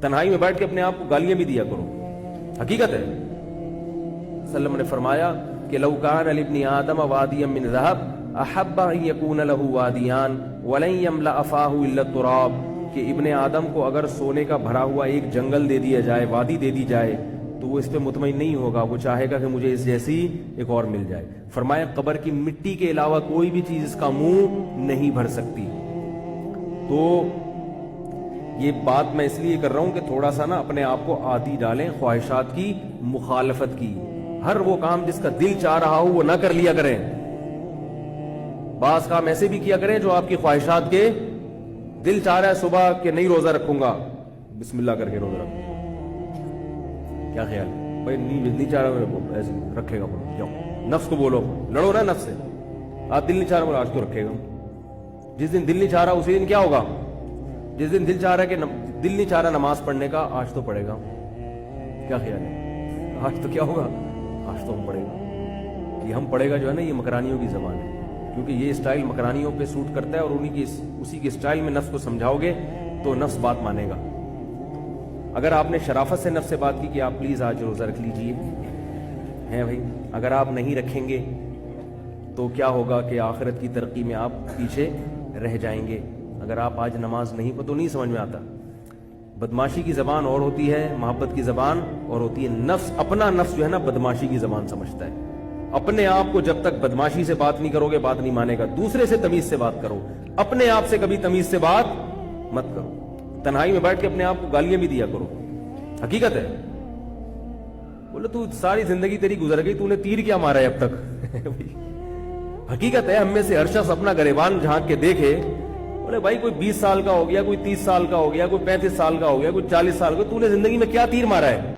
تنہائی میں بیٹھ کے اپنے آپ کو گالیاں بھی دیا کرو، حقیقت ہے۔ وسلم نے فرمایا کہ لو کان لابن آدم وادیا من ذهب احب ان یکون له وادیان ولن یملأ فاہ الا التراب، کہ ابن آدم کو اگر سونے کا بھرا ہوا ایک جنگل دے دیا جائے، وادی دے دی جائے، تو وہ اس پہ مطمئن نہیں ہوگا، وہ چاہے گا کہ مجھے اس جیسی ایک اور مل جائے۔ فرمایا قبر کی مٹی کے علاوہ کوئی بھی چیز اس کا منہ نہیں بھر سکتی۔ تو یہ بات میں اس لیے کر رہا ہوں کہ تھوڑا سا نا اپنے آپ کو عادی ڈالیں خواہشات کی مخالفت کی۔ ہر وہ کام جس کا دل چاہ رہا ہو وہ نہ کر لیا کریں، بعض کام ایسے بھی کیا کریں جو آپ کی خواہشات کے دل چاہ رہا ہے صبح کہ نہیں روزہ رکھوں گا، بسم اللہ کر کے روزہ رکھوں، کیا خیال ہے بھائی؟ نہیں چاہ رہا ایسے رکھے گا، جاؤ نفس کو بولو، لڑو نا نفس سے، آپ دل نہیں چاہ رہا آج تو رکھے گا۔ جس دن دل نہیں چاہ رہا اسی دن کیا ہوگا؟ جس دن دل چاہ رہا ہے کہ دل نہیں چاہ رہا نماز پڑھنے کا، آج تو پڑھے گا، کیا خیال ہے؟ آج تو کیا ہوگا؟ آج تو ہم پڑھے گا۔ یہ ہم پڑھے گا جو ہے نا، یہ مکرانیوں کی زبان ہے، کیونکہ یہ اسٹائل مکرانیوں پہ سوٹ کرتا ہے، اور اسی کے اسٹائل میں نفس کو سمجھاؤ گے تو نفس بات مانے گا۔ اگر آپ نے شرافت سے نفس سے بات کی کہ آپ پلیز آج روزہ رکھ لیجئے، ہیں بھائی، اگر آپ نہیں رکھیں گے تو کیا ہوگا کہ آخرت کی ترقی میں آپ پیچھے رہ جائیں گے۔ اگر آپ آج نماز نہیں پڑھو تو نہیں سمجھ میں آتا۔ بدماشی کی زبان اور ہوتی ہے، محبت کی زبان اور ہوتی ہے۔ نفس، اپنا نفس جو ہے نا بدماشی کی زبان سمجھتا ہے۔ اپنے آپ کو جب تک بدماشی سے بات نہیں کرو گے بات نہیں مانے گا۔ دوسرے سے تمیز سے بات کرو، اپنے آپ سے کبھی تمیز سے بات مت کرو۔ تنہائی میں بیٹھ کے اپنے آپ کو گالیاں بھی دیا کرو، حقیقت ہے۔ بولے تو ساری زندگی تیری گزر گئی، تو نے تیر کیا مارا ہے اب تک؟ حقیقت ہے، ہم میں سے ہر شخص اپنا گریبان جھانک کے دیکھے، بولے بھائی کوئی 20 سال کا ہو گیا، کوئی 30 سال کا ہو گیا، کوئی 35 سال کا ہو گیا، کوئی 40 سال کا، تو نے زندگی میں کیا تیر مارا ہے؟